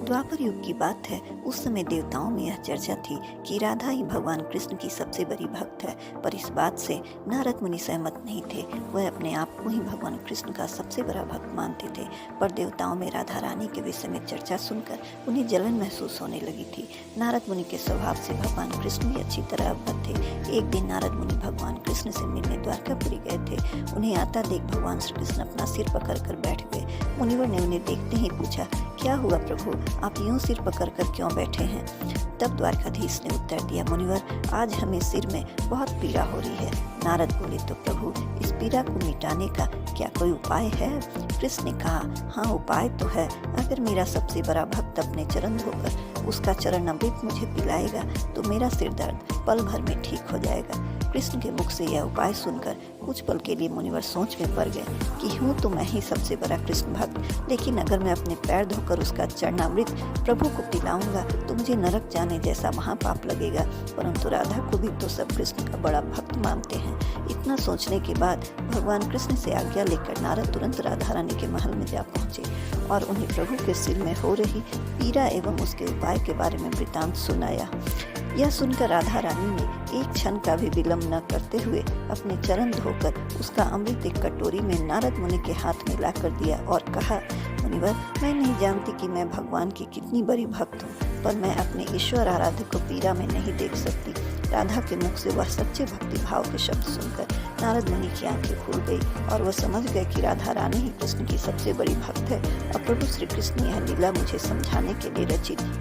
द्वापर युग की बात है। उस समय देवताओं में यह चर्चा थी कि राधा ही भगवान कृष्ण की सबसे बड़ी भक्त है, पर इस बात से नारद मुनि सहमत नहीं थे। वह अपने आप को ही भगवान कृष्ण का सबसे बड़ा भक्त मानते थे, पर देवताओं में राधा रानी के विषय में चर्चा सुनकर उन्हें जलन महसूस होने लगी थी। नारद मुनि के स्वभाव से भगवान कृष्ण भी अच्छी तरह अवगत थे। एक दिन नारद मुनि भगवान कृष्ण से मिलने द्वारकापुरी गए थे। उन्हें आता देख भगवान श्री कृष्ण अपना सिर पकड़ कर बैठ गए। मुनिवर ने उन्हें देखते ही पूछा, क्या हुआ प्रभु, आप यूं सिर पकड़ कर क्यों बैठे हैं? तब द्वारकाधीश ने उत्तर दिया, मुनिवर, आज हमें सिर में बहुत पीड़ा हो रही है। नारद बोले, तो प्रभु, इस पीड़ा को मिटाने का क्या कोई उपाय है? कृष्ण ने कहा, हाँ, उपाय तो है। अगर मेरा सबसे बड़ा भक्त अपने चरण धोकर उसका चरण अमृत मुझे पिलाएगा तो मेरा सिर दर्द पल भर में ठीक हो जाएगा। कृष्ण के मुख से यह उपाय सुनकर कुछ पल के लिए मुनिवर सोच में पड़ गए कि हूँ तो मैं ही सबसे बड़ा कृष्ण भक्त, लेकिन अगर मैं अपने पैर धोकर उसका चरणामृत प्रभु को पिलाऊंगा तो मुझे नरक जाने जैसा महापाप लगेगा। परंतु राधा को भी तो सब कृष्ण का बड़ा भक्त मानते हैं। इतना सोचने के बाद भगवान कृष्ण से आज्ञा लेकर नारद तुरंत राधा रानी के महल में जा पहुँचे और उन्हें प्रभु के सिर में हो रही पीड़ा एवं उसके उपाय के बारे में वृतांत सुनाया। यह सुनकर राधा रानी ने एक क्षण का भी विलंब न करते हुए अपने चरण धोकर उसका अमृत एक कटोरी में नारद मुनि के हाथ में लाकर दिया और कहा, मुनिवर, मैं नहीं जानती कि मैं भगवान की कितनी बड़ी भक्त हूँ, पर मैं अपने ईश्वर आराध्य को पीड़ा में नहीं देख सकती। राधा के मुख से वह सच्चे भक्ति भाव के शब्द सुनकर नारद मुनि की आंखें खुल गई और वह समझ गए कि राधा रानी ही कृष्ण की सबसे बड़ी भक्त है और प्रभु श्री कृष्ण यह लीला मुझे समझाने के लिए रची थी।